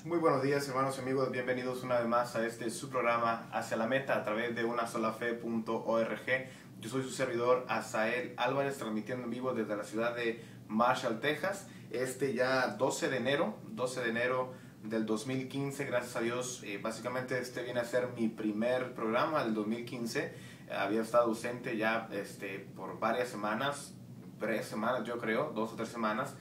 Muy buenos días, hermanos y amigos, bienvenidos una vez más a su programa Hacia la Meta a través de unasolafe.org. Yo soy su servidor Asael Álvarez, transmitiendo en vivo desde la ciudad de Marshall, Texas. Ya 12 de enero del 2015, gracias a Dios. Básicamente viene a ser mi primer programa del 2015. Había estado ausente ya por varias semanas, 3 semanas yo creo, 2 o 3 semanas,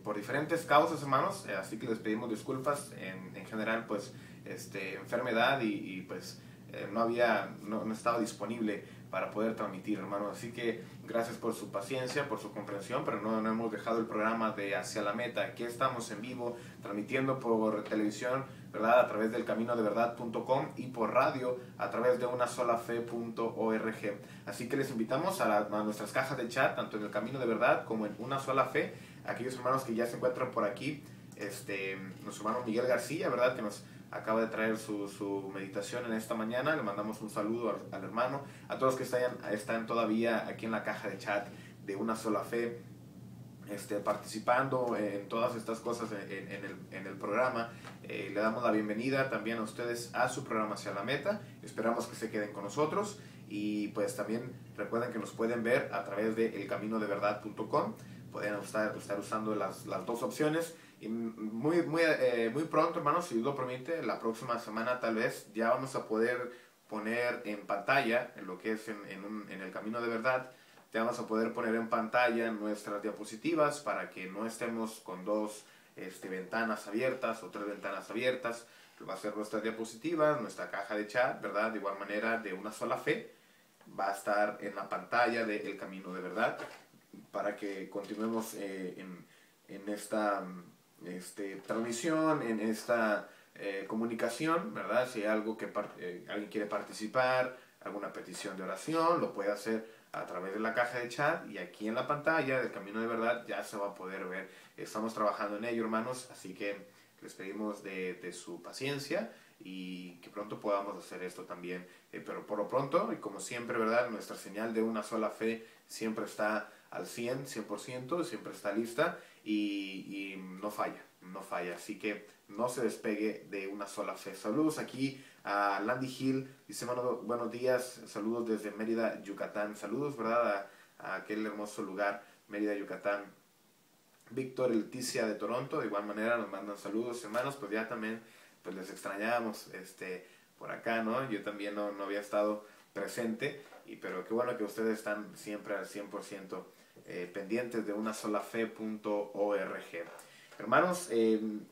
por diferentes causas, hermanos, así que les pedimos disculpas. En general, pues, enfermedad pues no estaba disponible para poder transmitir, hermanos. Así que gracias por su paciencia, por su comprensión, pero no hemos dejado el programa de Hacia la Meta. Aquí estamos en vivo, transmitiendo por televisión, ¿verdad? A través del caminodeverdad.com y por radio a través de unasolafe.org. Así que les invitamos a nuestras cajas de chat, tanto en el Camino de Verdad como en Una Sola Fe. Aquellos hermanos que ya se encuentran por aquí, nuestro hermano Miguel García, ¿verdad? Que nos acaba de traer su meditación en esta mañana. Le mandamos un saludo al hermano. A todos que están todavía aquí en la caja de chat de Una Sola Fe, participando en todas estas cosas en el programa. Le damos la bienvenida también a ustedes a su programa Hacia la Meta. Esperamos que se queden con nosotros. Y pues también recuerden que nos pueden ver a través de elcaminodeverdad.com. Pueden estar usando las dos opciones. Y muy pronto, hermanos, si Dios lo permite, la próxima semana tal vez ya vamos a poder poner en pantalla, en lo que es en el Camino de Verdad, ya vamos a poder poner en pantalla nuestras diapositivas para que no estemos con dos ventanas abiertas o tres ventanas abiertas. Va a ser nuestras diapositivas, nuestra caja de chat, ¿verdad? De igual manera, de Una Sola Fe va a estar en la pantalla de El Camino de Verdad, para que continuemos en esta transmisión, en esta comunicación, ¿verdad? Si hay algo que alguien quiere participar, alguna petición de oración, lo puede hacer a través de la caja de chat, y aquí en la pantalla del Camino de Verdad ya se va a poder ver. Estamos trabajando en ello, hermanos, así que les pedimos de su paciencia y que pronto podamos hacer esto también. Pero por lo pronto, y como siempre, ¿verdad? Nuestra señal de Una Sola Fe siempre está al 100%, siempre está lista y no falla, no falla. Así que no se despegue de Una Sola Fe. Saludos aquí a Landy Hill, dice buenos días, saludos desde Mérida, Yucatán. Saludos, ¿verdad? A aquel hermoso lugar, Mérida, Yucatán. Víctor y Leticia de Toronto, de igual manera nos mandan saludos, hermanos. Pues ya también pues les extrañábamos por acá, ¿no? Yo también no había estado presente, pero qué bueno que ustedes están siempre al 100% pendientes de unasolafe.org. Hermanos,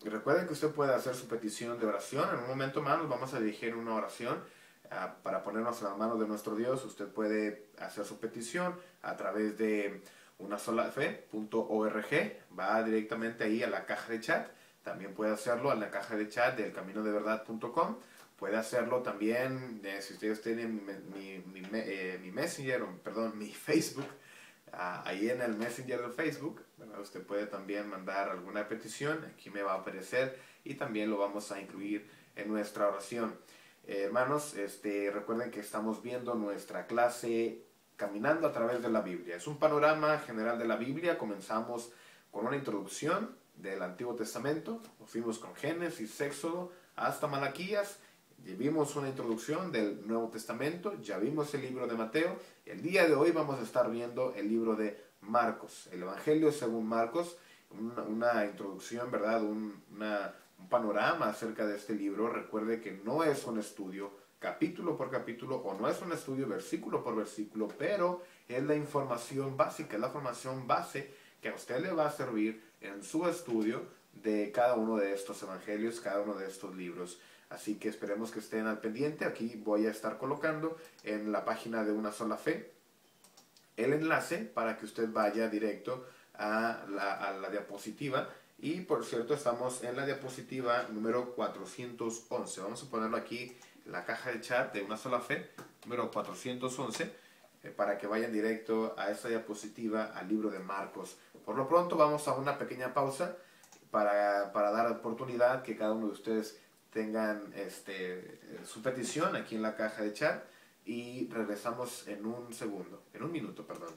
recuerden que usted puede hacer su petición de oración. En un momento más nos vamos a dirigir una oración para ponernos en las manos de nuestro Dios. Usted puede hacer su petición a través de unasolafe.org, va directamente ahí a la caja de chat. También puede hacerlo a la caja de chat del caminodeverdad.com. Puede hacerlo también, si ustedes tienen mi Messenger, perdón, mi Facebook, ahí en el Messenger de Facebook, ¿verdad? Usted puede también mandar alguna petición, aquí me va a aparecer y también lo vamos a incluir en nuestra oración. Hermanos, recuerden que estamos viendo nuestra clase Caminando a través de la Biblia. Es un panorama general de la Biblia. Comenzamos con una introducción del Antiguo Testamento, nos fuimos con Génesis, Éxodo, hasta Malaquías. Vimos una introducción del Nuevo Testamento, ya vimos el libro de Mateo. El día de hoy vamos a estar viendo el libro de Marcos, el Evangelio según Marcos, una introducción, ¿verdad? Un panorama acerca de este libro. Recuerde que no es un estudio capítulo por capítulo, o no es un estudio versículo por versículo, pero es la información básica, es la formación base que a usted le va a servir en su estudio de cada uno de estos evangelios, cada uno de estos libros. Así que esperemos que estén al pendiente. Aquí voy a estar colocando en la página de Una Sola Fe el enlace para que usted vaya directo a la diapositiva. Y por cierto, estamos en la diapositiva número 411. Vamos a ponerlo aquí en la caja de chat de Una Sola Fe, número 411, para que vayan directo a esta diapositiva, al libro de Marcos. Por lo pronto vamos a una pequeña pausa para dar oportunidad que cada uno de ustedes tengan su petición aquí en la caja de chat, y regresamos en un minuto, perdón.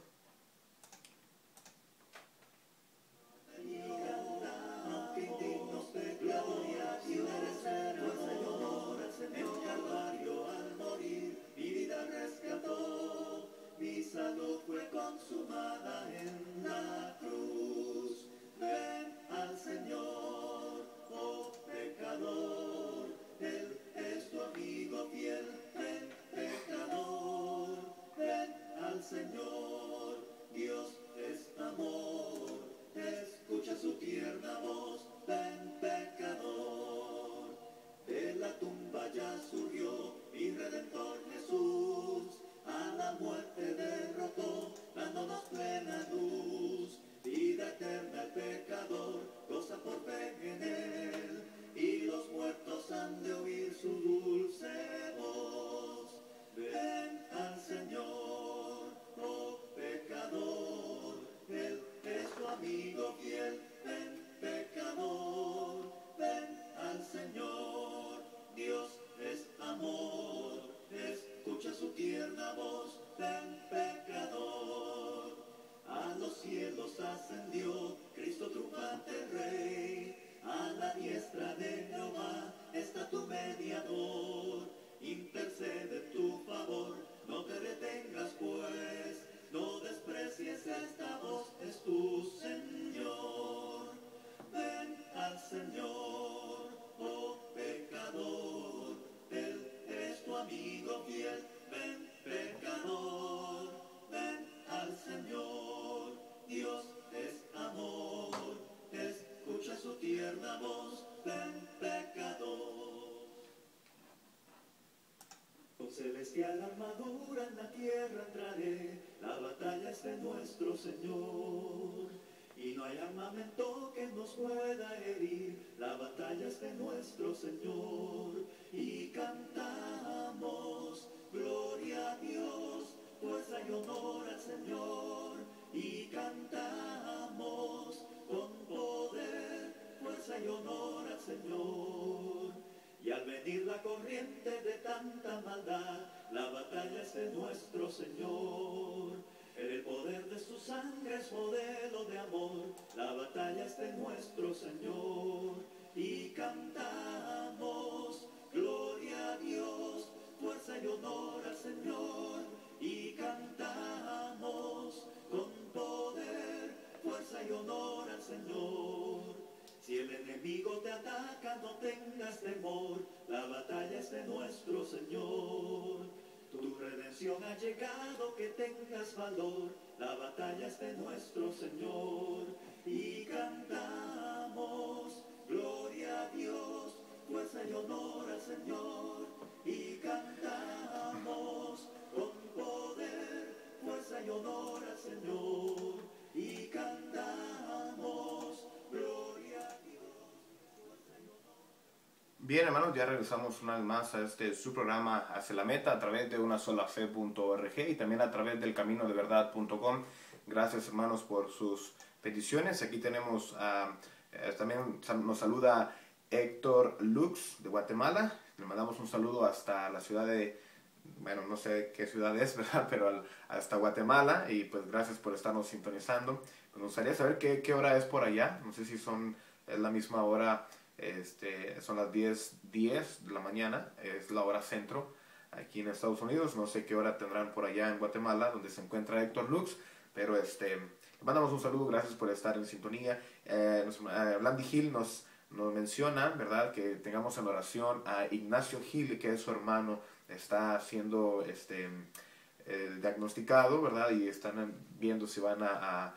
tierna voz, ven pecador. De la tumba ya surgió mi Redentor Jesús, a la muerte derrotó, dándonos plena luz. Vida eterna el pecador goza por fe en él, y los muertos han de oír su dulce voz. Ven al Señor, oh pecador, Él es tu amigo fiel. Ven pecador, ven al Señor, Dios es amor, escucha su tierna voz. Ven pecador, a los cielos ascendió Cristo triunfante Rey, a la diestra de Jehová está tu mediador. Intercede en tu favor, no te detengas pues, no desprecies esta voz, es tu Señor. Ven al Señor, oh pecador, Él es tu amigo fiel. Ven pecador, ven al Señor, Dios es amor, escucha su tierna voz. Ven pecador. Con celestial armadura en la tierra entraré, la batalla es de nuestro Señor, y no hay armamento que nos pueda herir, la batalla es de nuestro Señor, y cantamos, gloria a Dios, fuerza y honor al Señor, y cantamos, con poder, fuerza y honor al Señor. Y al venir la corriente de tanta maldad, la batalla es de nuestro Señor. En el poder de su sangre es modelo de amor, la batalla es de nuestro Señor. Y cantamos, gloria a Dios, fuerza y honor al Señor. Y cantamos, con poder, fuerza y honor al Señor. Si el enemigo te ataca, no tengas temor, la batalla es de nuestro Señor. Tu redención ha llegado, que tengas valor, la batalla es de nuestro Señor. Y cantamos, gloria a Dios, fuerza y honor al Señor. Y cantamos, con poder, fuerza y honor al Señor. Y cantamos, gloria a Dios. Bien, hermanos, ya regresamos una vez más a su programa Hacia la Meta a través de unasolafe.org y también a través del caminodeverdad.com. Gracias, hermanos, por sus peticiones. Aquí tenemos, también nos saluda Héctor Lux de Guatemala. Le mandamos un saludo hasta la ciudad de, bueno, no sé qué ciudad es, ¿verdad? Pero hasta Guatemala, y pues gracias por estarnos sintonizando. Pues nos gustaría saber qué hora es por allá. No sé si es la misma hora. Son las 10:10 de la mañana, es la hora centro aquí en Estados Unidos. No sé qué hora tendrán por allá en Guatemala, donde se encuentra Héctor Lux, pero mandamos un saludo, gracias por estar en sintonía. Blandy Gil nos menciona, ¿verdad?, que tengamos en oración a Ignacio Gil, que es su hermano, está siendo diagnosticado, ¿verdad?, y están viendo si van a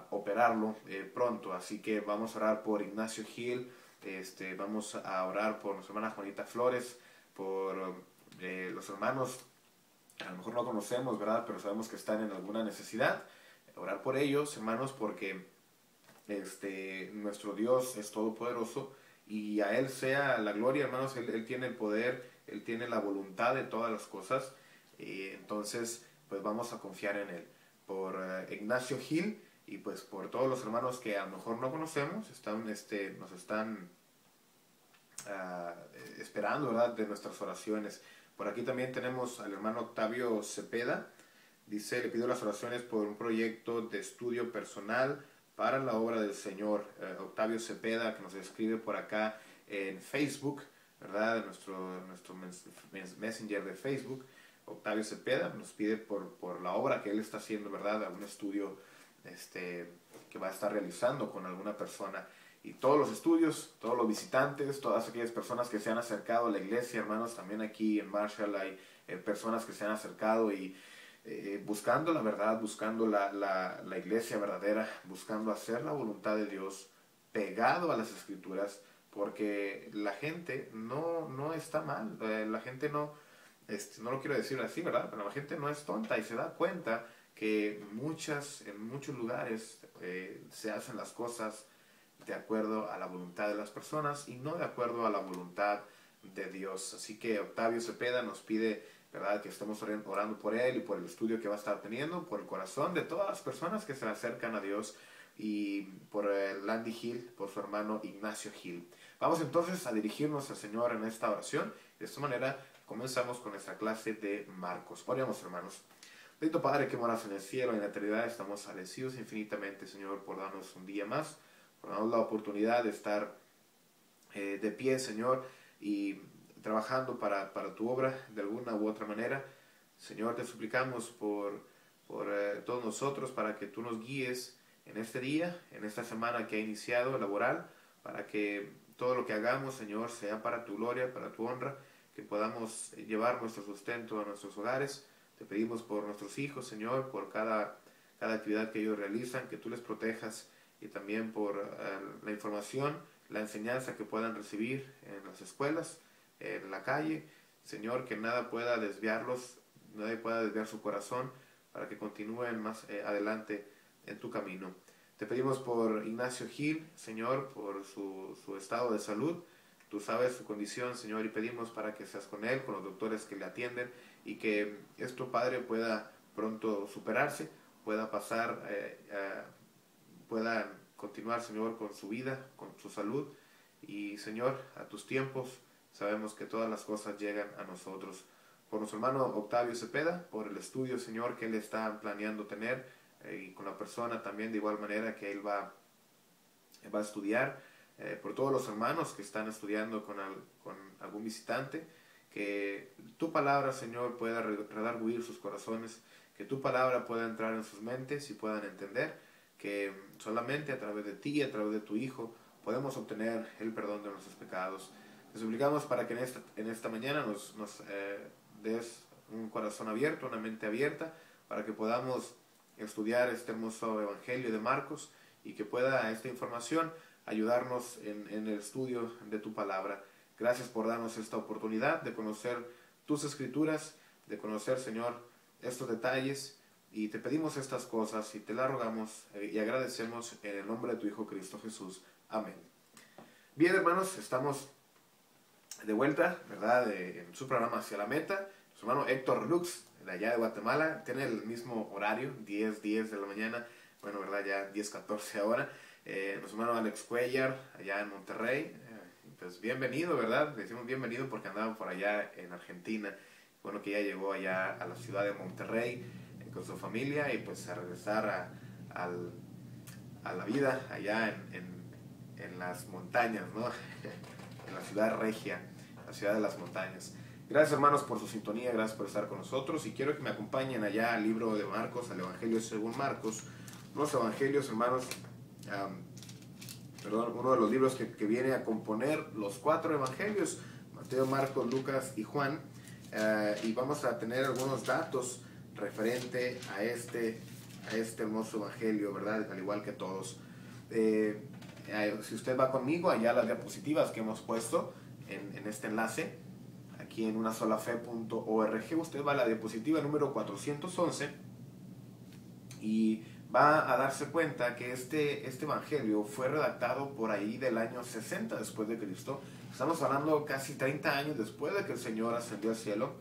operarlo pronto, así que vamos a orar por Ignacio Gil. Vamos a orar por nuestra hermana Juanita Flores, por los hermanos, a lo mejor no conocemos, ¿verdad?, pero sabemos que están en alguna necesidad. Orar por ellos, hermanos, porque nuestro Dios es todopoderoso y a Él sea la gloria, hermanos. Él tiene el poder, Él tiene la voluntad de todas las cosas. Entonces, pues vamos a confiar en Él. Por Ignacio Gil, y pues por todos los hermanos que a lo mejor no conocemos, nos están esperando, ¿verdad?, de nuestras oraciones. Por aquí también tenemos al hermano Octavio Cepeda. Dice, le pido las oraciones por un proyecto de estudio personal para la obra del Señor. Octavio Cepeda, que nos escribe por acá en Facebook, ¿verdad?, nuestro Messenger de Facebook. Octavio Cepeda nos pide por la obra que él está haciendo, ¿verdad?, un estudio que va a estar realizando con alguna persona. Y todos los estudios, todos los visitantes, todas aquellas personas que se han acercado a la iglesia, hermanos, también aquí en Marshall hay personas que se han acercado y buscando la verdad, buscando la iglesia verdadera, buscando hacer la voluntad de Dios, pegado a las Escrituras, porque la gente no está mal, la gente no lo quiero decir así, ¿verdad? Pero la gente no es tonta y se da cuenta que en muchos lugares se hacen las cosas de acuerdo a la voluntad de las personas y no de acuerdo a la voluntad de Dios. Así que Octavio Cepeda nos pide, ¿verdad?, que estemos orando por él y por el estudio que va a estar teniendo, por el corazón de todas las personas que se acercan a Dios y por Landy Hill, por su hermano Ignacio Hill. Vamos entonces a dirigirnos al Señor en esta oración. De esta manera comenzamos con nuestra clase de Marcos. Oremos, hermanos. Bendito Padre que moras en el cielo y en la eternidad, estamos agradecidos infinitamente, Señor, por darnos un día más, por darnos la oportunidad de estar de pie, Señor, y trabajando para tu obra de alguna u otra manera. Señor, te suplicamos por todos nosotros, para que tú nos guíes en este día, en esta semana que ha iniciado laboral, para que todo lo que hagamos, Señor, sea para tu gloria, para tu honra, que podamos llevar nuestro sustento a nuestros hogares. Te pedimos por nuestros hijos, Señor, por cada actividad que ellos realizan, que tú les protejas, y también por la información, la enseñanza que puedan recibir en las escuelas, en la calle. Señor, que nada pueda desviarlos, nadie pueda desviar su corazón, para que continúen más adelante en tu camino. Te pedimos por Ignacio Gil, Señor, por su estado de salud. Tú sabes su condición, Señor, y pedimos para que seas con él, con los doctores que le atienden, y que esto, Padre, pueda pronto superarse, pueda pasar, pueda continuar, Señor, con su vida, con su salud. Y, Señor, a tus tiempos sabemos que todas las cosas llegan a nosotros. Por nuestro hermano Octavio Cepeda, por el estudio, Señor, que él está planeando tener, y con la persona también de igual manera que él va a estudiar, por todos los hermanos que están estudiando con algún visitante, que tu palabra, Señor, pueda redarguir sus corazones, que tu palabra pueda entrar en sus mentes y puedan entender que solamente a través de ti, a través de tu Hijo, podemos obtener el perdón de nuestros pecados. Te suplicamos para que en esta mañana nos des un corazón abierto, una mente abierta, para que podamos estudiar este hermoso Evangelio de Marcos, y que pueda esta información ayudarnos en el estudio de tu palabra. Gracias por darnos esta oportunidad de conocer tus Escrituras, de conocer, Señor, estos detalles, y te pedimos estas cosas y te las rogamos y agradecemos en el nombre de tu Hijo Cristo Jesús. Amén. Bien, hermanos, estamos de vuelta, ¿verdad?, en su programa Hacia la Meta. Su hermano Héctor Lux, de allá de Guatemala, tiene el mismo horario, 10 de la mañana, bueno, ¿verdad?, ya 10:14 ahora. Nuestro hermano Alex Cuellar, allá en Monterrey, pues bienvenido, ¿verdad? Le decimos bienvenido porque andaba por allá en Argentina. Bueno, que ya llegó allá a la ciudad de Monterrey con su familia, y pues a regresar a la vida allá en las montañas, ¿no? En la ciudad regia, la ciudad de las montañas. Gracias, hermanos, por su sintonía, gracias por estar con nosotros, y quiero que me acompañen allá al libro de Marcos, al Evangelio según Marcos. Los evangelios, hermanos, uno de los libros que viene a componer los 4 evangelios, Mateo, Marcos, Lucas y Juan, y vamos a tener algunos datos referente a este hermoso evangelio, ¿verdad?, al igual que todos. Si usted va conmigo allá a las diapositivas que hemos puesto en este enlace, aquí en unasolafe.org, usted va a la diapositiva número 411 y va a darse cuenta que este evangelio fue redactado por ahí del año 60 después de Cristo. Estamos hablando casi 30 años después de que el Señor ascendió al cielo.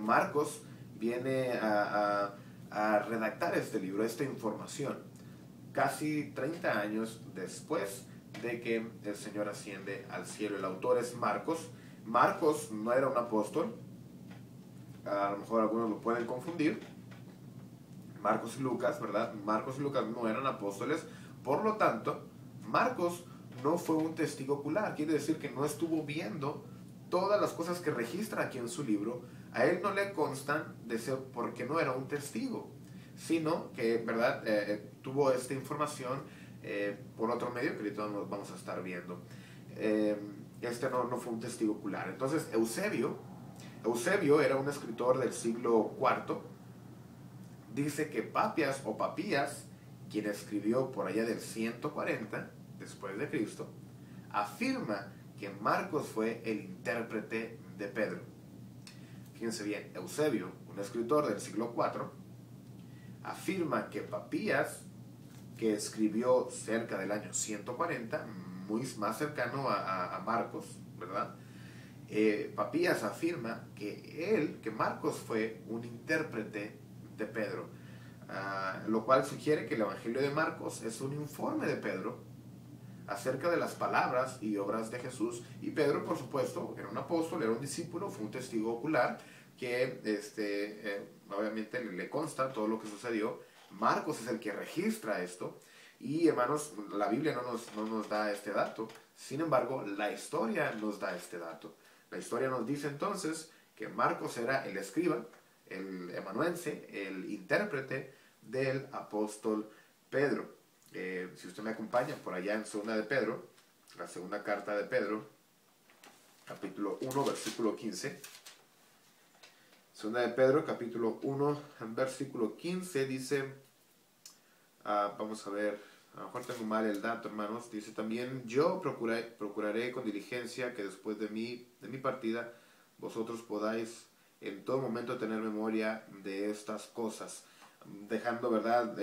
Marcos viene a redactar este libro, esta información, casi 30 años después de que el Señor asciende al cielo. El autor es Marcos. Marcos no era un apóstol, a lo mejor algunos lo pueden confundir. Marcos y Lucas, ¿verdad? Marcos y Lucas no eran apóstoles, por lo tanto, Marcos no fue un testigo ocular, quiere decir que no estuvo viendo todas las cosas que registra aquí en su libro. A él no le constan de ser, porque no era un testigo, sino que, ¿verdad?, tuvo esta información por otro medio que ahorita vamos a estar viendo. Este no fue un testigo ocular. Entonces, Eusebio era un escritor del siglo IV. Dice que Papias o Papías, quien escribió por allá del 140 después de Cristo, afirma que Marcos fue el intérprete de Pedro. Fíjense bien, Eusebio, un escritor del siglo IV, afirma que Papías, que escribió cerca del año 140, muy más cercano a Marcos, ¿verdad? Papías afirma que Marcos fue un intérprete de Pedro, lo cual sugiere que el Evangelio de Marcos es un informe de Pedro acerca de las palabras y obras de Jesús. Y Pedro, por supuesto, era un apóstol, era un discípulo, fue un testigo ocular que obviamente le consta todo lo que sucedió. Marcos es el que registra esto. Y hermanos, la Biblia no nos da este dato. Sin embargo, la historia nos da este dato. La historia nos dice entonces que Marcos era el escriba, el amanuense, el intérprete del apóstol Pedro. Si usted me acompaña por allá en segunda de Pedro, la segunda carta de Pedro, capítulo 1, versículo 15. Segunda de Pedro, capítulo 1, versículo 15, dice, vamos a ver, a lo mejor tengo mal el dato, hermanos, dice también, yo procuraré con diligencia que después de mi partida, vosotros podáis en todo momento tener memoria de estas cosas, dejando, ¿verdad?,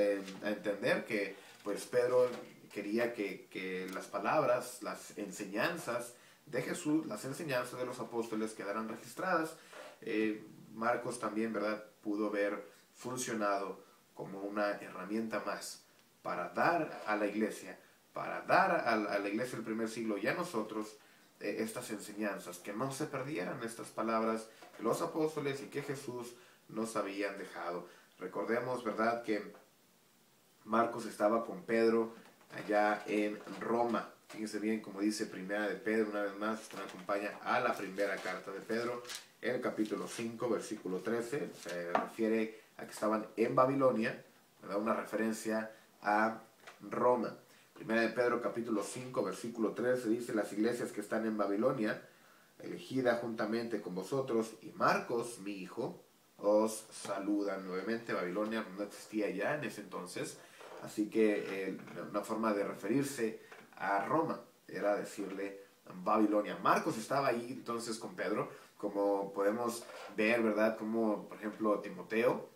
a entender que, pues, Pedro quería que las palabras, las enseñanzas de Jesús, las enseñanzas de los apóstoles quedaran registradas. Marcos también, ¿verdad?, pudo haber funcionado como una herramienta más para dar a la iglesia, para dar a la iglesia del primer siglo y a nosotros estas enseñanzas, que no se perdieran estas palabras de los apóstoles y que Jesús nos habían dejado. Recordemos, ¿verdad?, que Marcos estaba con Pedro allá en Roma. Fíjense bien, como dice Primera de Pedro, una vez más, usted me acompaña a la primera carta de Pedro, el capítulo 5, versículo 13, se refiere a que estaban en Babilonia, ¿verdad?, una referencia a Roma. Primera de Pedro, capítulo 5, versículo 13, dice, las iglesias que están en Babilonia, elegida juntamente con vosotros, y Marcos, mi hijo, os saludan. Nuevamente, Babilonia no existía ya en ese entonces, así que una forma de referirse a Roma era decirle Babilonia. Marcos estaba ahí entonces con Pedro, como podemos ver, ¿verdad?, como por ejemplo Timoteo,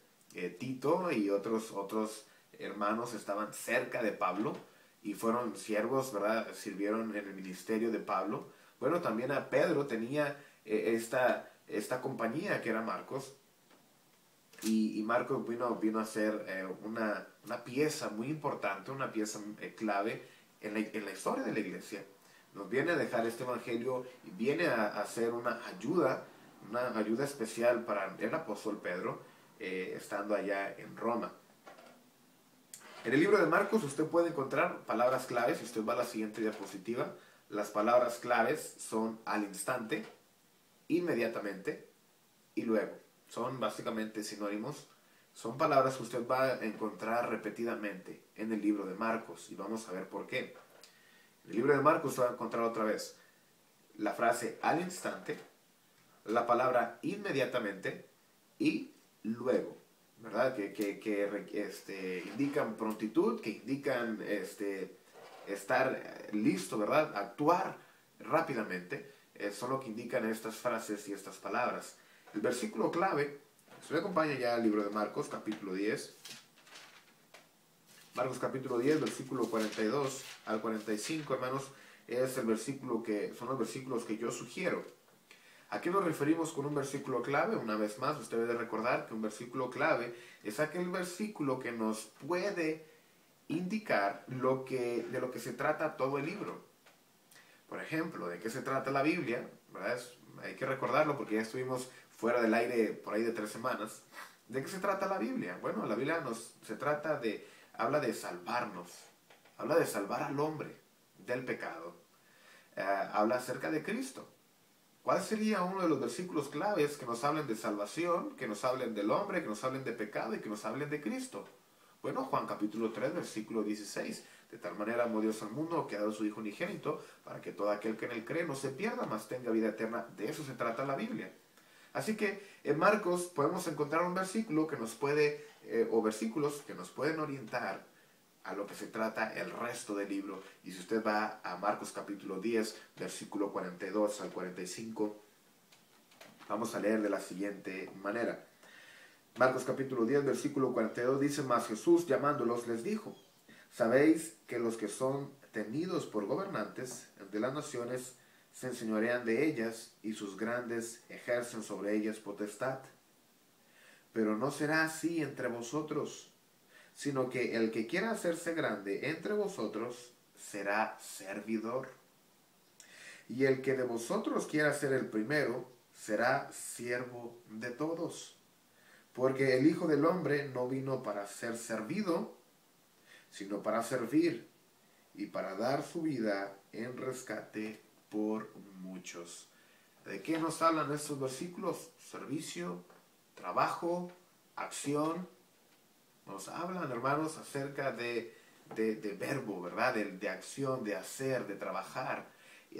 Tito y otros hermanos estaban cerca de Pablo y fueron siervos, ¿verdad?, sirvieron en el ministerio de Pablo. Bueno, también a Pedro tenía esta compañía que era Marcos, y Marcos vino a ser una pieza muy importante, una pieza clave en la historia de la iglesia. Nos viene a dejar este evangelio y viene a hacer una ayuda especial para el apóstol Pedro, estando allá en Roma. En el libro de Marcos usted puede encontrar palabras claves. Si usted va a la siguiente diapositiva, las palabras claves son al instante, inmediatamente y luego. Son básicamente sinónimos. Son palabras que usted va a encontrar repetidamente en el libro de Marcos y vamos a ver por qué. En el libro de Marcos usted va a encontrar otra vez la frase al instante, la palabra inmediatamente y luego, ¿verdad? Que indican prontitud, que indican estar listo, ¿verdad? Actuar rápidamente. Son lo que indican estas frases y estas palabras. El versículo clave, se me acompaña ya al libro de Marcos, capítulo 10. Marcos capítulo 10, versículo 42 al 45, hermanos, son los versículos que yo sugiero. ¿A qué nos referimos con un versículo clave? Una vez más, usted debe recordar que un versículo clave es aquel versículo que nos puede indicar de lo que se trata todo el libro. Por ejemplo, ¿de qué se trata la Biblia? ¿Verdad? Hay que recordarlo porque ya estuvimos fuera del aire por ahí de 3 semanas. ¿De qué se trata la Biblia? Bueno, la Biblia habla de salvarnos, habla de salvar al hombre del pecado, habla acerca de Cristo. ¿Cuál sería uno de los versículos claves que nos hablen de salvación, que nos hablen del hombre, que nos hablen de pecado y que nos hablen de Cristo? Bueno, Juan capítulo 3, versículo 16. De tal manera amó Dios al mundo que ha dado su Hijo unigénito, para que todo aquel que en él cree no se pierda, mas tenga vida eterna. De eso se trata la Biblia. Así que en Marcos podemos encontrar un versículo que nos puede, o versículos que nos pueden orientar a lo que se trata el resto del libro. Y si usted va a Marcos capítulo 10, versículo 42 al 45, vamos a leer de la siguiente manera. Marcos capítulo 10, versículo 42 dice: Mas Jesús llamándolos les dijo: Sabéis que los que son tenidos por gobernantes de las naciones se enseñorean de ellas, y sus grandes ejercen sobre ellas potestad. Pero no será así entre vosotros, sino que el que quiera hacerse grande entre vosotros será servidor. Y el que de vosotros quiera ser el primero será siervo de todos. Porque el Hijo del Hombre no vino para ser servido, sino para servir y para dar su vida en rescate por muchos. ¿De qué nos hablan estos versículos? Servicio, trabajo, acción. Nos hablan, hermanos, acerca de verbo, ¿verdad? De acción, de hacer, de trabajar.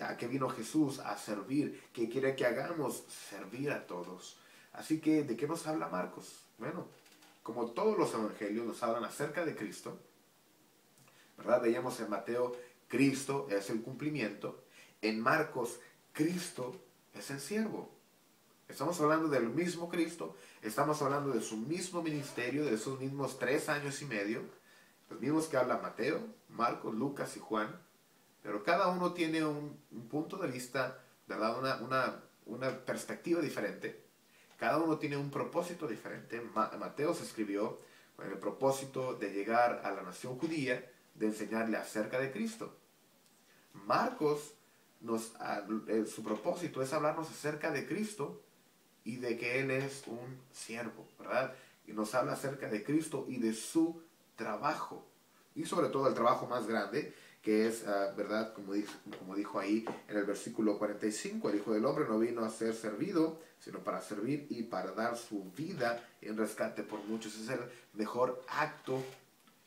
¿A qué vino Jesús? A servir. ¿Qué quiere que hagamos? Servir a todos. Así que, ¿de qué nos habla Marcos? Bueno, como todos los evangelios nos hablan acerca de Cristo, ¿verdad? Veíamos en Mateo, Cristo es el cumplimiento. En Marcos, Cristo es el siervo. Estamos hablando del mismo Cristo, estamos hablando de su mismo ministerio, de esos mismos 3 años y medio, los mismos que habla Mateo, Marcos, Lucas y Juan, pero cada uno tiene un punto de vista, ¿verdad? Una perspectiva diferente. Cada uno tiene un propósito diferente. Mateo se escribió con el propósito de llegar a la nación judía, de enseñarle acerca de Cristo. Marcos, su propósito es hablarnos acerca de Cristo y de que Él es un siervo, ¿verdad? Y nos habla acerca de Cristo y de su trabajo. Y sobre todo el trabajo más grande, que es, ¿verdad? Como dijo ahí en el versículo 45, el Hijo del Hombre no vino a ser servido, sino para servir y para dar su vida en rescate por muchos. Es el mejor acto,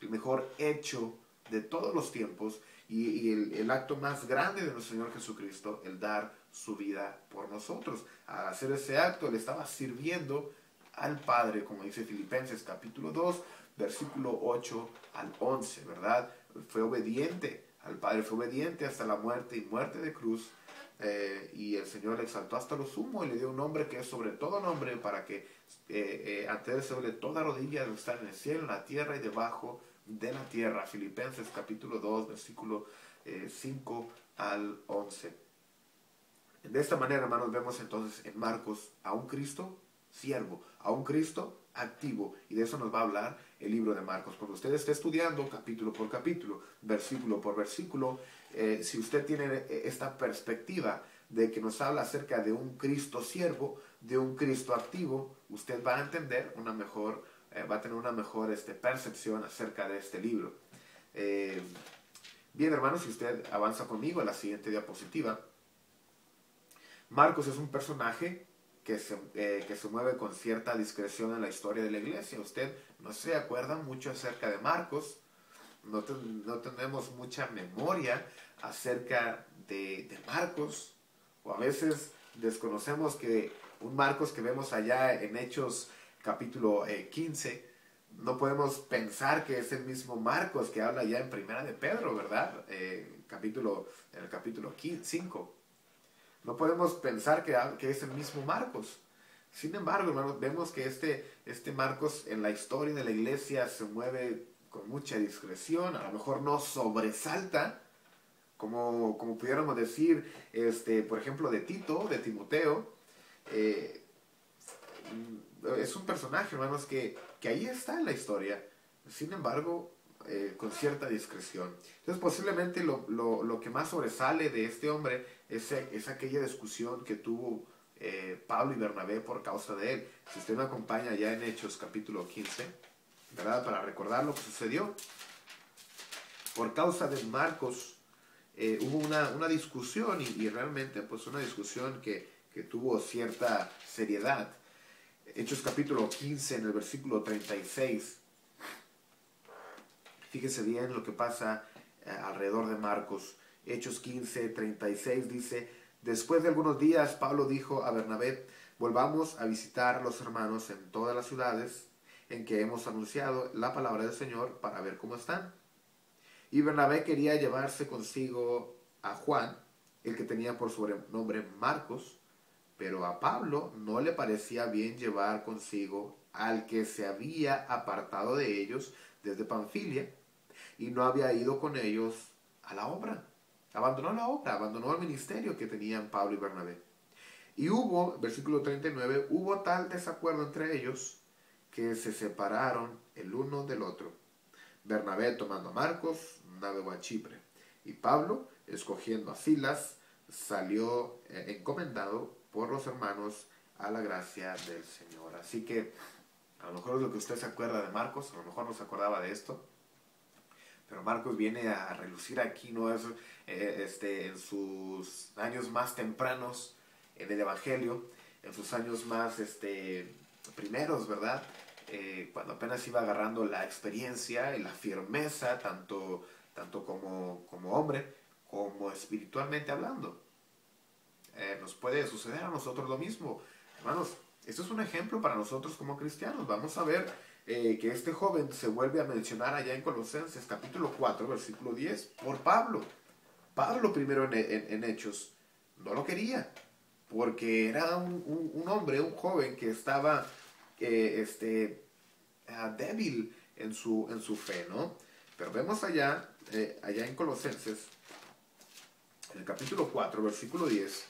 el mejor hecho de todos los tiempos y el acto más grande de nuestro Señor Jesucristo, el dar su vida por nosotros. Al hacer ese acto, Él estaba sirviendo al Padre, como dice Filipenses capítulo 2, versículo 8 al 11, ¿verdad? Fue obediente al Padre, fue obediente hasta la muerte y muerte de cruz, y el Señor le exaltó hasta lo sumo y le dio un nombre que es sobre todo nombre, para que ante Él se doble toda rodilla de estar en el cielo, en la tierra y debajo de la tierra. Filipenses capítulo 2, versículo 5 al 11. De esta manera, hermanos, vemos entonces en Marcos a un Cristo siervo, a un Cristo activo, y de eso nos va a hablar el libro de Marcos. Cuando usted esté estudiando capítulo por capítulo, versículo por versículo, si usted tiene esta perspectiva de que nos habla acerca de un Cristo siervo, de un Cristo activo, usted va a entender va a tener una mejor percepción acerca de este libro. Bien, hermanos, si usted avanza conmigo a la siguiente diapositiva, Marcos es un personaje que se mueve con cierta discreción en la historia de la iglesia. Usted no se acuerda mucho acerca de Marcos, no tenemos mucha memoria acerca de Marcos, o a veces desconocemos que un Marcos que vemos allá en Hechos capítulo 15, no podemos pensar que es el mismo Marcos que habla ya en Primera de Pedro, ¿verdad? En el capítulo 5. No podemos pensar que es el mismo Marcos. Sin embargo, hermanos, vemos que este Marcos en la historia de la iglesia se mueve con mucha discreción, a lo mejor no sobresalta, como pudiéramos decir, por ejemplo, de Tito, de Timoteo. Es un personaje, hermanos, que ahí está en la historia, sin embargo, con cierta discreción. Entonces, posiblemente lo que más sobresale de este hombre es aquella discusión que tuvo Pablo y Bernabé por causa de él. Si usted me acompaña ya en Hechos capítulo 15, ¿verdad? Para recordar lo que sucedió. Por causa de Marcos hubo una discusión y realmente pues una discusión que tuvo cierta seriedad. Hechos capítulo 15 en el versículo 36. Fíjese bien lo que pasa alrededor de Marcos. Hechos 15, 36 dice: Después de algunos días, Pablo dijo a Bernabé: volvamos a visitar a los hermanos en todas las ciudades en que hemos anunciado la palabra del Señor para ver cómo están. Y Bernabé quería llevarse consigo a Juan, el que tenía por sobrenombre Marcos, pero a Pablo no le parecía bien llevar consigo al que se había apartado de ellos desde Panfilia y no había ido con ellos a la obra. Abandonó la obra, abandonó el ministerio que tenían Pablo y Bernabé. Y hubo, versículo 39, hubo tal desacuerdo entre ellos que se separaron el uno del otro. Bernabé tomando a Marcos, navegó a Chipre. Y Pablo, escogiendo a Silas, salió encomendado por los hermanos a la gracia del Señor. Así que a lo mejor es lo que usted se acuerda de Marcos, a lo mejor no se acordaba de esto, pero Marcos viene a relucir aquí, ¿no? En sus años más tempranos en el Evangelio, en sus años más primeros, ¿verdad? Cuando apenas iba agarrando la experiencia y la firmeza, tanto como hombre, como espiritualmente hablando. Nos puede suceder a nosotros lo mismo. Hermanos, esto es un ejemplo para nosotros como cristianos. Vamos a ver que este joven se vuelve a mencionar allá en Colosenses capítulo 4, versículo 10, por Pablo. Pablo primero en Hechos no lo quería, porque era un hombre, un joven que estaba débil en su fe, ¿no? Pero vemos allá en Colosenses, en el capítulo 4, versículo 10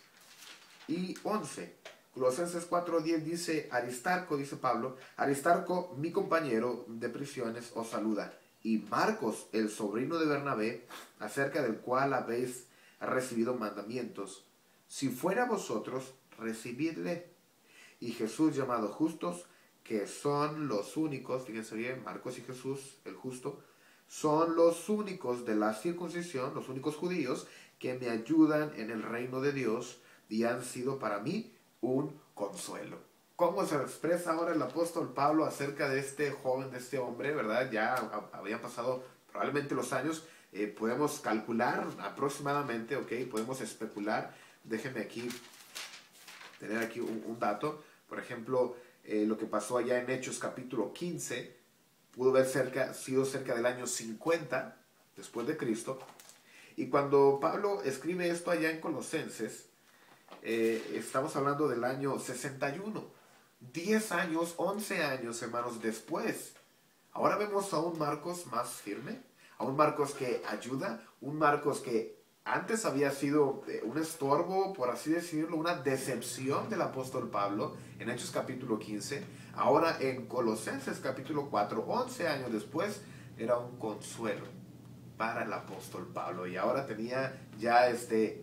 y 11. Colosenses 4:10 dice, Aristarco, dice Pablo, Aristarco, mi compañero de prisiones, os saluda. Y Marcos, el sobrino de Bernabé, acerca del cual habéis recibido mandamientos. Si fuera vosotros, recibidle. Y Jesús, llamado justos, que son los únicos, fíjense bien, Marcos y Jesús, el justo, son los únicos de la circuncisión, los únicos judíos, que me ayudan en el reino de Dios y han sido para mí un consuelo. ¿Cómo se expresa ahora el apóstol Pablo acerca de este joven, de este hombre, verdad? Ya habían pasado probablemente los años, podemos calcular aproximadamente, ok, podemos especular. Déjenme aquí tener aquí un dato. Por ejemplo, lo que pasó allá en Hechos capítulo 15 pudo haber sido cerca del año 50 después de Cristo. Y cuando Pablo escribe esto allá en Colosenses, estamos hablando del año 61. 10 años, 11 años, hermanos, después. Ahora vemos a un Marcos más firme, a un Marcos que ayuda, un Marcos que antes había sido un estorbo, por así decirlo, una decepción del apóstol Pablo en Hechos capítulo 15. Ahora en Colosenses capítulo 4, 11 años después, era un consuelo para el apóstol Pablo. Y ahora tenía ya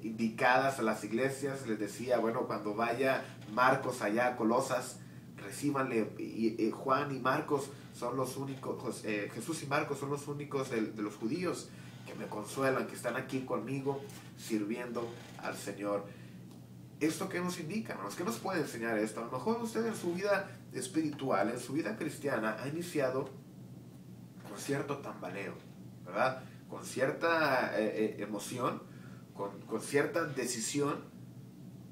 indicadas a las iglesias, les decía, bueno, cuando vaya Marcos allá a Colosas, recíbanle. Y Juan y Marcos son los únicos, Jesús y Marcos son los únicos de los judíos que me consuelan, que están aquí conmigo sirviendo al Señor. ¿Esto qué nos indica, hermanos? ¿Qué nos puede enseñar esto? A lo mejor usted en su vida espiritual, en su vida cristiana, ha iniciado con cierto tambaleo, ¿verdad? Con cierta emoción, con cierta decisión,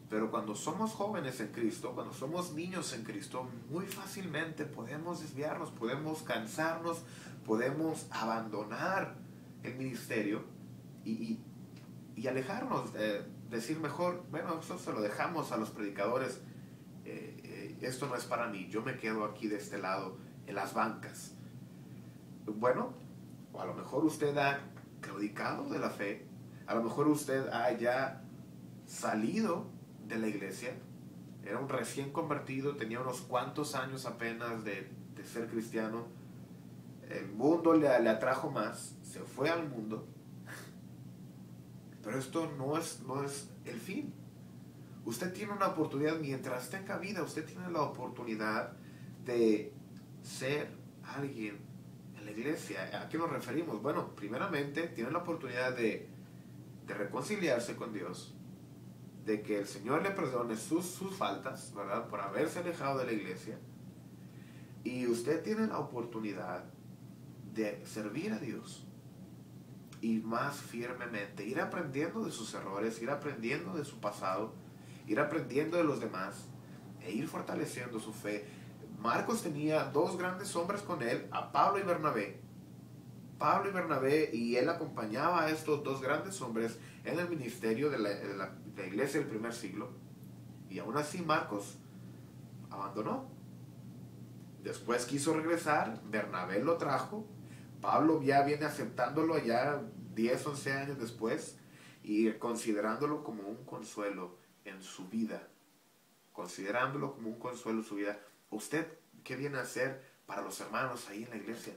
pero cuando somos jóvenes en Cristo, cuando somos niños en Cristo, muy fácilmente podemos desviarnos, podemos cansarnos, podemos abandonar el ministerio y alejarnos, decir mejor, bueno, eso se lo dejamos a los predicadores, esto no es para mí, yo me quedo aquí de este lado, en las bancas. Bueno, o a lo mejor usted ha claudicado de la fe, a lo mejor usted ha ya salido de la iglesia, era un recién convertido, tenía unos cuantos años apenas de ser cristiano, el mundo le atrajo más, se fue al mundo, pero esto no es el fin. Usted tiene una oportunidad, mientras tenga vida, usted tiene la oportunidad de ser alguien en la iglesia. ¿A qué nos referimos? Bueno, primeramente tiene la oportunidad de reconciliarse con Dios, de que el Señor le perdone sus faltas, ¿verdad? Por haberse alejado de la iglesia. Y usted tiene la oportunidad de servir a Dios y más firmemente, ir aprendiendo de sus errores, ir aprendiendo de su pasado, ir aprendiendo de los demás e ir fortaleciendo su fe. Marcos tenía dos grandes hombres con él, a Pablo y Bernabé, Pablo y Bernabé, y él acompañaba a estos dos grandes hombres en el ministerio de la iglesia del primer siglo, y aún así Marcos abandonó. Después quiso regresar, Bernabé lo trajo, Pablo ya viene aceptándolo ya 10, 11 años después y considerándolo como un consuelo en su vida. Considerándolo como un consuelo en su vida. ¿Usted qué viene a hacer para los hermanos ahí en la iglesia?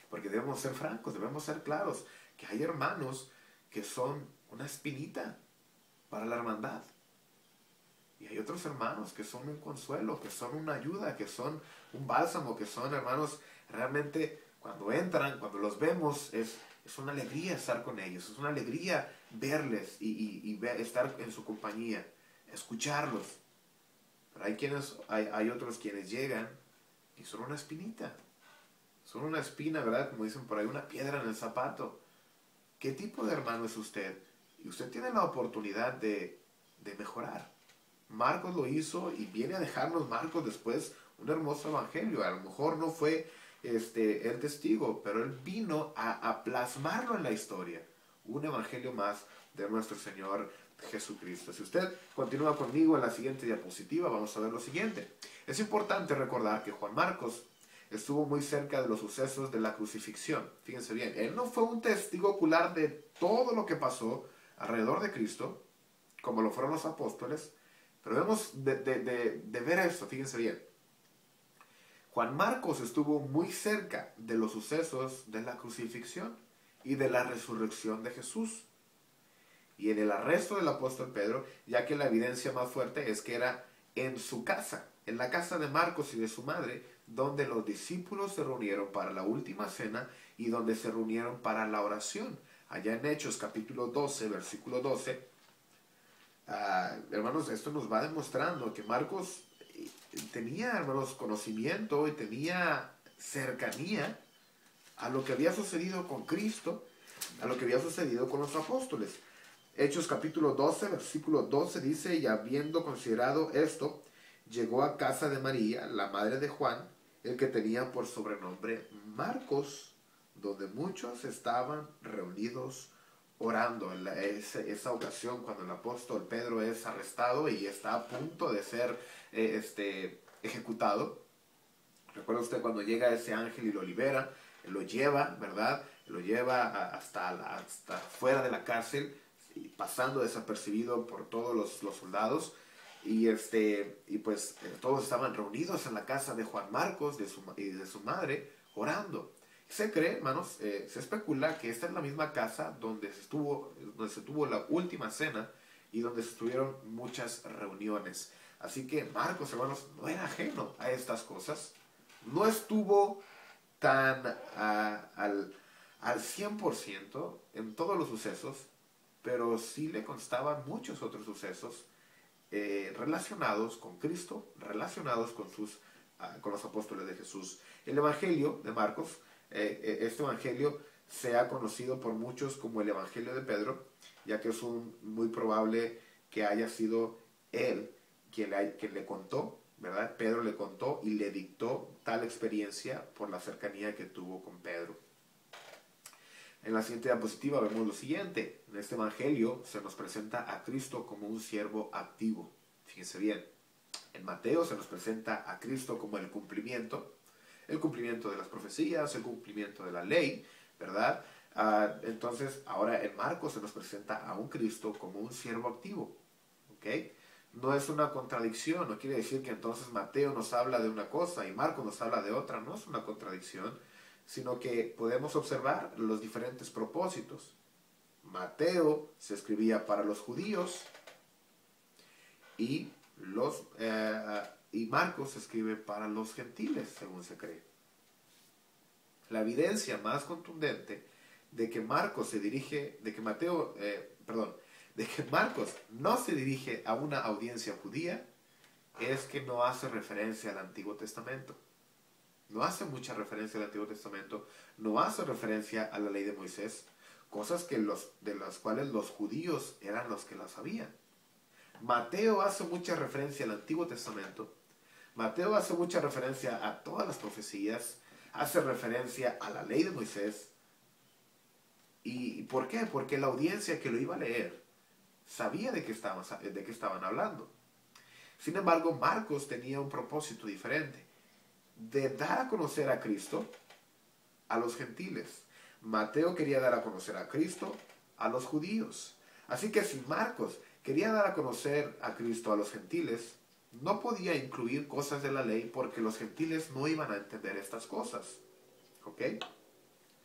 Porque debemos ser francos, debemos ser claros, que hay hermanos que son una espinita para la hermandad. Y hay otros hermanos que son un consuelo, que son una ayuda, que son un bálsamo, que son hermanos realmente cuando entran, cuando los vemos, es una alegría estar con ellos, es una alegría verles y estar en su compañía, escucharlos. Pero hay otros quienes llegan y son una espinita. Son una espina, ¿verdad? Como dicen por ahí, una piedra en el zapato. ¿Qué tipo de hermano es usted? Y usted tiene la oportunidad de mejorar. Marcos lo hizo y viene a dejarnos Marcos después un hermoso evangelio. A lo mejor no fue el testigo, pero él vino a plasmarlo en la historia. Un evangelio más de nuestro Señor Jesucristo. Si usted continúa conmigo en la siguiente diapositiva, vamos a ver lo siguiente. Es importante recordar que Juan Marcos estuvo muy cerca de los sucesos de la crucifixión. Fíjense bien, él no fue un testigo ocular de todo lo que pasó alrededor de Cristo, como lo fueron los apóstoles, pero debemos de ver esto, fíjense bien. Juan Marcos estuvo muy cerca de los sucesos de la crucifixión y de la resurrección de Jesús. Y en el arresto del apóstol Pedro, ya que la evidencia más fuerte es que era en su casa, en la casa de Marcos y de su madre, donde los discípulos se reunieron para la última cena y donde se reunieron para la oración. Allá en Hechos capítulo 12, versículo 12, hermanos, esto nos va demostrando que Marcos tenía, hermanos, conocimiento y tenía cercanía a lo que había sucedido con Cristo, a lo que había sucedido con los apóstoles. Hechos capítulo 12, versículo 12 dice: y habiendo considerado esto, llegó a casa de María, la madre de Juan, el que tenía por sobrenombre Marcos, donde muchos estaban reunidos orando. En esa ocasión, cuando el apóstol Pedro es arrestado y está a punto de ser ejecutado, recuerda usted cuando llega ese ángel y lo libera, lo lleva, ¿verdad? Lo lleva hasta fuera de la cárcel, pasando desapercibido por todos los soldados. Y pues todos estaban reunidos en la casa de Juan Marcos y de su madre orando. Se cree, hermanos, se especula que esta es la misma casa donde se tuvo la última cena y donde se tuvieron muchas reuniones. Así que Marcos, hermanos, no era ajeno a estas cosas. No estuvo tan al 100% en todos los sucesos, pero sí le constaban muchos otros sucesos relacionados con Cristo, relacionados con los apóstoles de Jesús. El Evangelio de Marcos, este Evangelio se ha conocido por muchos como el Evangelio de Pedro, ya que es muy probable que haya sido él quien le contó, ¿verdad? Pedro le contó y le dictó tal experiencia por la cercanía que tuvo con Pedro. En la siguiente diapositiva vemos lo siguiente. En este evangelio se nos presenta a Cristo como un siervo activo. Fíjense bien. En Mateo se nos presenta a Cristo como el cumplimiento de las profecías, el cumplimiento de la ley, ¿verdad? Entonces, ahora en Marcos se nos presenta a un Cristo como un siervo activo. ¿Ok? No es una contradicción, no quiere decir que entonces Mateo nos habla de una cosa y Marcos nos habla de otra. No es una contradicción, sino que podemos observar los diferentes propósitos. Mateo se escribía para los judíos y Marcos se escribe para los gentiles, según se cree. La evidencia más contundente de que Marcos no se dirige a una audiencia judía es que no hace referencia al Antiguo Testamento. No hace mucha referencia al Antiguo Testamento, no hace referencia a la ley de Moisés, cosas de las cuales los judíos eran los que las sabían. Mateo hace mucha referencia al Antiguo Testamento, Mateo hace mucha referencia a todas las profecías, hace referencia a la ley de Moisés. ¿Y por qué? Porque la audiencia que lo iba a leer sabía de qué estaban hablando. Sin embargo, Marcos tenía un propósito diferente, de dar a conocer a Cristo a los gentiles. Mateo quería dar a conocer a Cristo a los judíos. Así que si Marcos quería dar a conocer a Cristo a los gentiles, no podía incluir cosas de la ley porque los gentiles no iban a entender estas cosas. ¿Ok?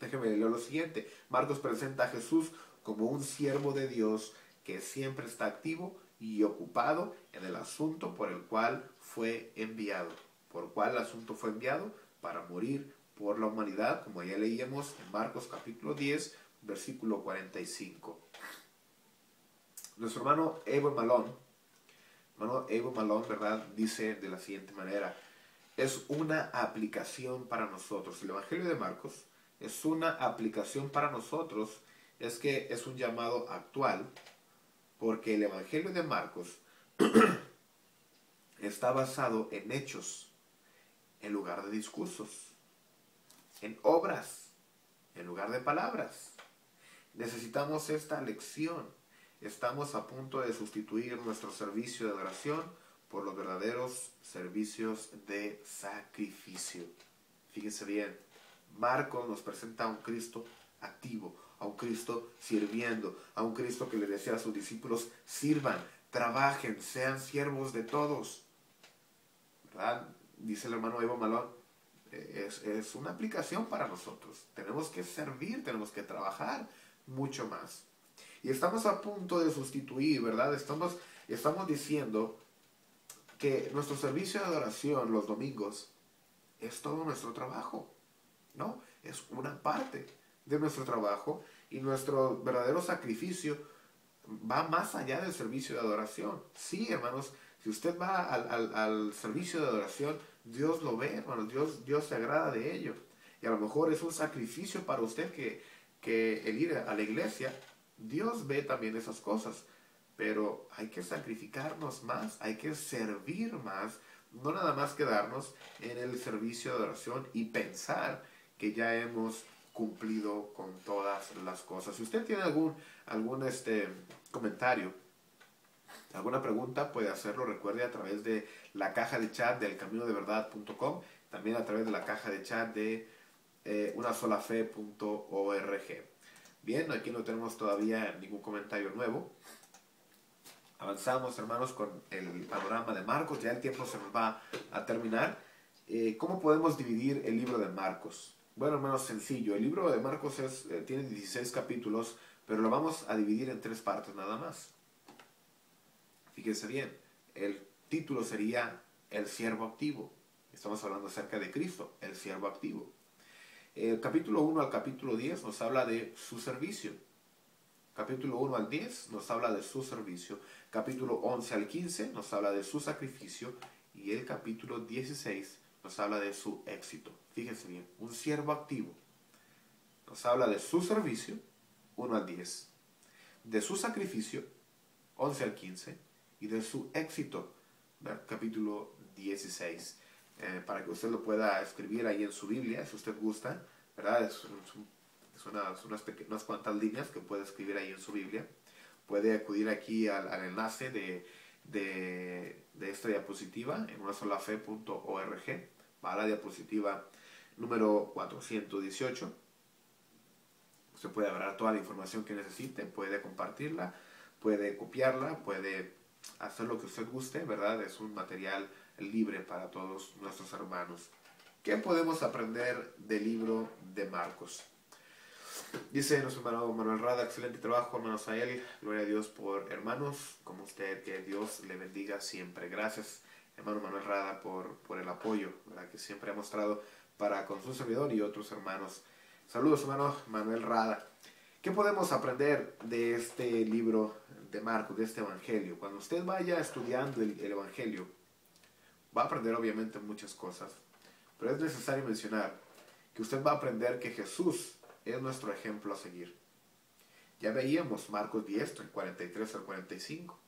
Déjenme leer lo siguiente. Marcos presenta a Jesús como un siervo de Dios que siempre está activo y ocupado en el asunto por el cual fue enviado. ¿Por cuál el asunto fue enviado? Para morir por la humanidad, como ya leíamos en Marcos capítulo 10, versículo 45. Nuestro hermano Evo Malone, ¿verdad? Dice de la siguiente manera: es una aplicación para nosotros. El Evangelio de Marcos es una aplicación para nosotros, es que es un llamado actual, porque el Evangelio de Marcos está basado en hechos, en lugar de discursos, en obras, en lugar de palabras. Necesitamos esta lección. Estamos a punto de sustituir nuestro servicio de adoración por los verdaderos servicios de sacrificio. Fíjense bien, Marcos nos presenta a un Cristo activo, a un Cristo sirviendo, a un Cristo que le decía a sus discípulos: sirvan, trabajen, sean siervos de todos. ¿Verdad? Dice el hermano Evo Malone, es una aplicación para nosotros. Tenemos que servir, tenemos que trabajar mucho más. Y estamos a punto de sustituir, ¿verdad? Estamos diciendo que nuestro servicio de adoración los domingos es todo nuestro trabajo, ¿no? Es una parte de nuestro trabajo, y nuestro verdadero sacrificio va más allá del servicio de adoración. Sí, hermanos, si usted va al servicio de adoración, Dios lo ve, hermanos, Dios se agrada de ello. Y a lo mejor es un sacrificio para usted que el ir a la iglesia. Dios ve también esas cosas, pero hay que sacrificarnos más, hay que servir más, no nada más quedarnos en el servicio de adoración y pensar que ya hemos cumplido con todas las cosas. Si usted tiene algún comentario, alguna pregunta, puede hacerlo, recuerde, a través de la caja de chat del caminodeverdad.com, también a través de la caja de chat de unasolafe.org. Bien, aquí no tenemos todavía ningún comentario nuevo. Avanzamos, hermanos, con el panorama de Marcos. Ya el tiempo se nos va a terminar. ¿Cómo podemos dividir el libro de Marcos? Bueno, hermanos, sencillo. El libro de Marcos tiene 16 capítulos, pero lo vamos a dividir en 3 partes nada más. Fíjense bien, el título sería El siervo activo. Estamos hablando acerca de Cristo, el siervo activo. El capítulo 1 al capítulo 10 nos habla de su servicio. Capítulo 1 al 10 nos habla de su servicio. Capítulo 11 al 15 nos habla de su sacrificio. Y el capítulo 16 nos habla de su éxito. Fíjense bien, un siervo activo nos habla de su servicio, 1 al 10, de su sacrificio, 11 al 15, y de su éxito, capítulo 16. Para que usted lo pueda escribir ahí en su Biblia, si usted gusta, ¿verdad? Unas cuantas líneas que puede escribir ahí en su Biblia. Puede acudir aquí al enlace de esta diapositiva en unasolafe.org. Va a la diapositiva número 418. Usted puede agarrar toda la información que necesite, puede compartirla, puede copiarla, puede hacer lo que usted guste, ¿verdad? Es un material libre para todos nuestros hermanos. ¿Qué podemos aprender del libro de Marcos? Dice nuestro hermano Manuel Rada: excelente trabajo, hermanos, a él. Gloria a Dios por hermanos como usted, que Dios le bendiga siempre. Gracias, hermano Manuel Rada, por el apoyo, ¿verdad?, que siempre ha mostrado para con su servidor y otros hermanos. Saludos, hermano Manuel Rada. ¿Qué podemos aprender de este libro de Marcos, de este evangelio? Cuando usted vaya estudiando el evangelio, va a aprender obviamente muchas cosas, pero es necesario mencionar que usted va a aprender que Jesús es nuestro ejemplo a seguir. Ya veíamos Marcos 10, del 43 al 45.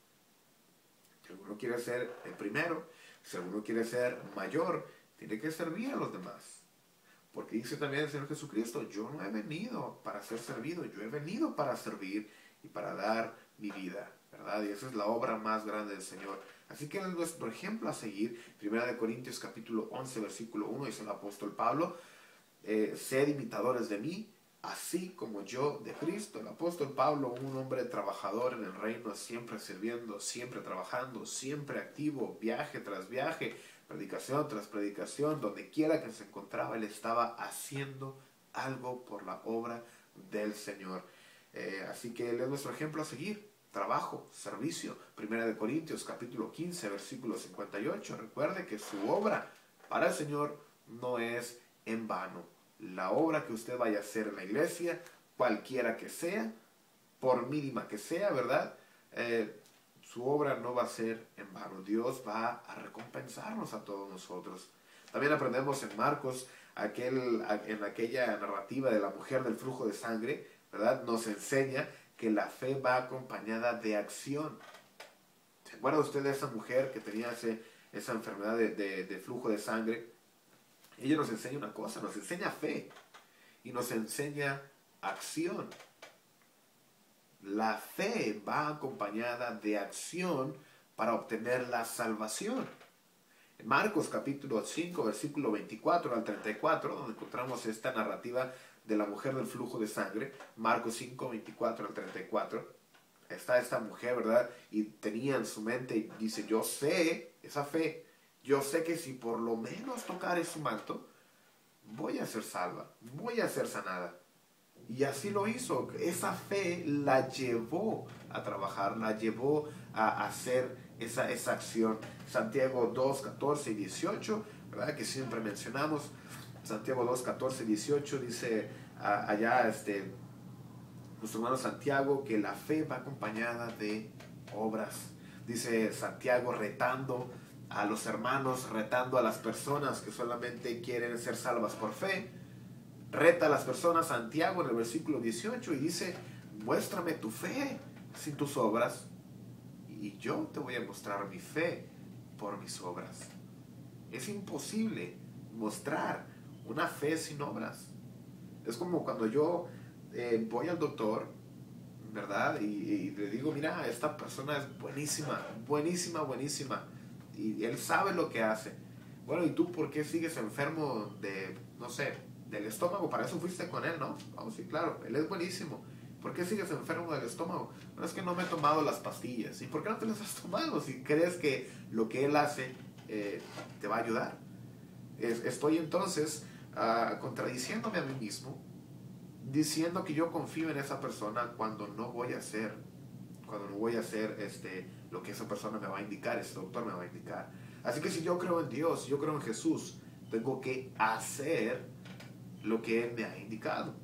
Si alguno quiere ser el primero, si alguno quiere ser mayor, tiene que servir a los demás. porque dice también el Señor Jesucristo, yo no he venido para ser servido, yo he venido para servir y para dar mi vida, ¿verdad? Y esa es la obra más grande del Señor. Así que Él es nuestro ejemplo a seguir. 1 Corintios capítulo 11, versículo 1, dice el apóstol Pablo, sed imitadores de mí, así como yo de Cristo. El apóstol Pablo, un hombre trabajador en el reino, siempre sirviendo, siempre trabajando, siempre activo, viaje tras viaje, predicación tras predicación, donde quiera que se encontraba, él estaba haciendo algo por la obra del Señor. Así que él es nuestro ejemplo a seguir. Trabajo, servicio. 1 Corintios capítulo 15, versículo 58. Recuerde que su obra para el Señor no es en vano. La obra que usted vaya a hacer en la iglesia, cualquiera que sea, por mínima que sea, ¿verdad? Su obra no va a ser en vano. Dios va a recompensarnos a todos nosotros. También aprendemos en Marcos, en aquella narrativa de la mujer del flujo de sangre, ¿verdad? Nos enseña que la fe va acompañada de acción. ¿Se acuerda usted de esa mujer que tenía esa enfermedad de flujo de sangre? Ella nos enseña una cosa, nos enseña fe y nos enseña acción. La fe va acompañada de acción para obtener la salvación. En Marcos capítulo 5, versículo 24 al 34, donde encontramos esta narrativa de la mujer del flujo de sangre, Marcos 5, 24 al 34, está esta mujer, ¿verdad? Y tenía en su mente, dice, yo sé, esa fe, yo sé que si por lo menos tocare su manto, voy a ser salva, voy a ser sanada. Y así lo hizo. Esa fe la llevó a trabajar, la llevó a hacer esa acción. Santiago 2, 14 y 18, ¿verdad? Que siempre mencionamos. Santiago 2, 14 y 18 dice allá nuestro hermano Santiago que la fe va acompañada de obras. Dice Santiago retando a los hermanos, retando a las personas que solamente quieren ser salvas por fe. Reta a las personas Santiago en el versículo 18 y dice, muéstrame tu fe sin tus obras y yo te voy a mostrar mi fe por mis obras. Es imposible mostrar una fe sin obras. Es como cuando yo voy al doctor, ¿verdad? Y le digo, mira, esta persona es buenísima, buenísima, buenísima. Y él sabe lo que hace. Bueno, ¿y tú por qué sigues enfermo no sé, del estómago? Para eso fuiste con él, ¿no? Vamos, sí, claro, él es buenísimo. ¿Por qué sigues enfermo del estómago? Bueno, es que no me he tomado las pastillas. ¿Y por qué no te las has tomado? Si crees que lo que él hace te va a ayudar. Estoy entonces contradiciéndome a mí mismo, diciendo que yo confío en esa persona cuando no voy a hacer lo que esa persona me va a indicar, ese doctor me va a indicar. Así que si yo creo en Dios, si yo creo en Jesús, tengo que hacer lo que Él me ha indicado.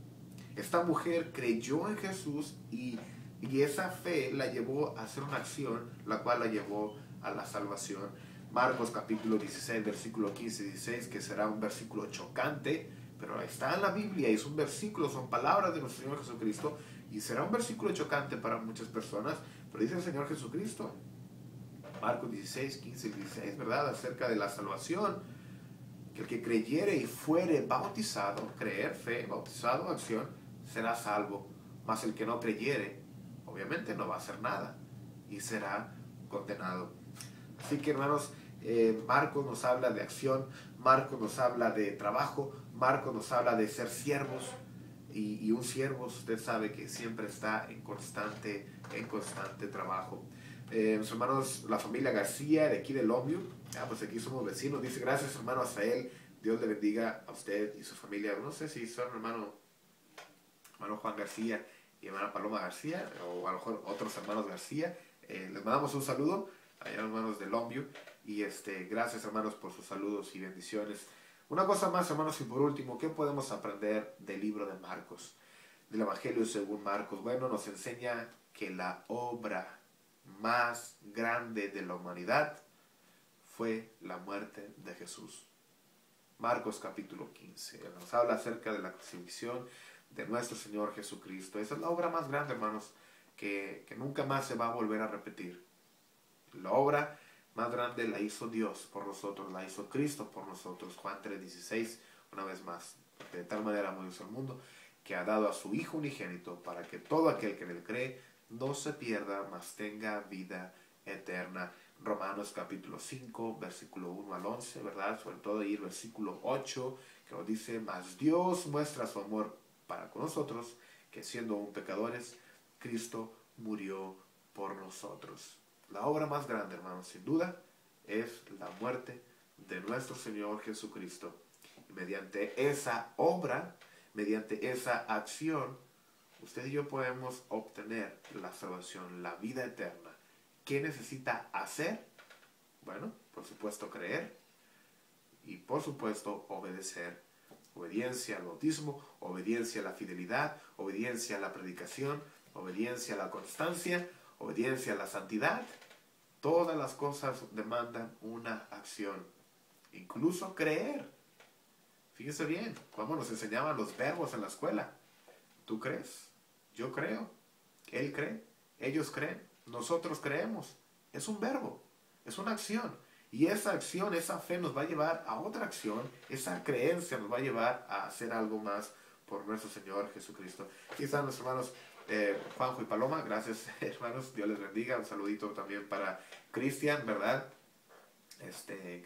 Esta mujer creyó en Jesús y esa fe la llevó a hacer una acción, la cual la llevó a la salvación. Marcos capítulo 16, versículo 15 y 16, que será un versículo chocante, pero está en la Biblia y es un versículo, son palabras de nuestro Señor Jesucristo, y será un versículo chocante para muchas personas, pero dice el Señor Jesucristo, Marcos 16, 15 y 16, ¿verdad? Acerca de la salvación, que el que creyere y fuere bautizado, creer, fe, bautizado, acción, será salvo, mas el que no creyere, obviamente no va a hacer nada y será condenado. Así que hermanos, Marcos nos habla de acción, Marcos nos habla de trabajo, Marcos nos habla de ser siervos, y un siervo, usted sabe que siempre está en constante trabajo. Mis hermanos, la familia García de aquí de Longview, pues aquí somos vecinos, dice gracias hermano Asael, Dios le bendiga a usted y su familia. No sé si son hermano Juan García y hermana Paloma García, o a lo mejor otros hermanos García. Les mandamos un saludo a los hermanos de Longview y gracias hermanos por sus saludos y bendiciones. Una cosa más hermanos y por último, ¿qué podemos aprender del libro de Marcos? Del Evangelio según Marcos. Bueno, nos enseña que la obra más grande de la humanidad fue la muerte de Jesús. Marcos capítulo 15. Nos habla acerca de la crucifixión de nuestro Señor Jesucristo. Esa es la obra más grande, hermanos, que nunca más se va a volver a repetir. La obra más grande la hizo Dios por nosotros, la hizo Cristo por nosotros. Juan 3:16, una vez más. Porque de tal manera amó Dios al mundo, que ha dado a su Hijo unigénito, para que todo aquel que en él cree no se pierda, mas tenga vida eterna. Romanos capítulo 5, versículo 1 al 11, ¿verdad? Sobre todo ahí el versículo 8, que nos dice, mas Dios muestra su amor para con nosotros, que siendo aún pecadores, Cristo murió por nosotros. La obra más grande, hermanos, sin duda, es la muerte de nuestro Señor Jesucristo. Y mediante esa obra, mediante esa acción, usted y yo podemos obtener la salvación, la vida eterna. ¿Qué necesita hacer? Bueno, por supuesto creer y por supuesto obedecer. Obediencia al bautismo, obediencia a la fidelidad, obediencia a la predicación, obediencia a la constancia, obediencia a la santidad. Todas las cosas demandan una acción, incluso creer. Fíjese bien, cómo nos enseñaban los verbos en la escuela. ¿Tú crees? Yo creo. Él cree. Ellos creen. Nosotros creemos. Es un verbo. Es una acción. Y esa acción, esa fe nos va a llevar a otra acción. Esa creencia nos va a llevar a hacer algo más por nuestro Señor Jesucristo. Aquí están los hermanos Juanjo y Paloma. Gracias, hermanos. Dios les bendiga. Un saludito también para Cristian, ¿verdad?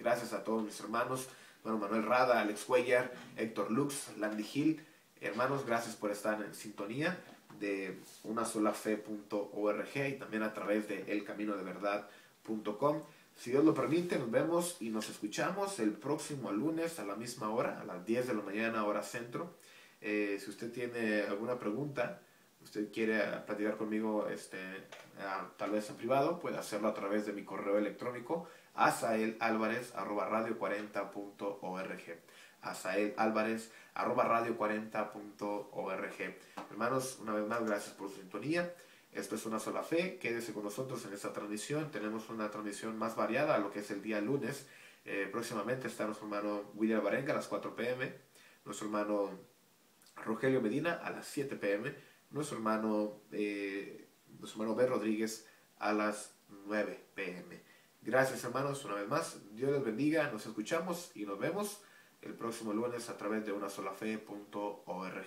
Gracias a todos mis hermanos. Bueno, Manuel Rada, Alex Cuellar, Héctor Lux, Landy Gil. Hermanos, gracias por estar en sintonía de unasolafe.org y también a través de elcaminodeverdad.com. Si Dios lo permite, nos vemos y nos escuchamos el próximo lunes a la misma hora, a las 10 de la mañana, hora centro. Si usted tiene alguna pregunta, usted quiere platicar conmigo tal vez en privado, puede hacerlo a través de mi correo electrónico asaelalvarez@radio40.org asaelalvarez@radio40.org. Hermanos, una vez más, gracias por su sintonía. Esto es Una Sola Fe. Quédese con nosotros en esta transmisión. Tenemos una transmisión más variada a lo que es el día lunes. Próximamente está nuestro hermano William Barenga a las 4 p.m., nuestro hermano Rogelio Medina a las 7 p.m., nuestro hermano B. Rodríguez a las 9 p.m. Gracias, hermanos, una vez más. Dios les bendiga. Nos escuchamos y nos vemos el próximo lunes a través de unasolafe.org.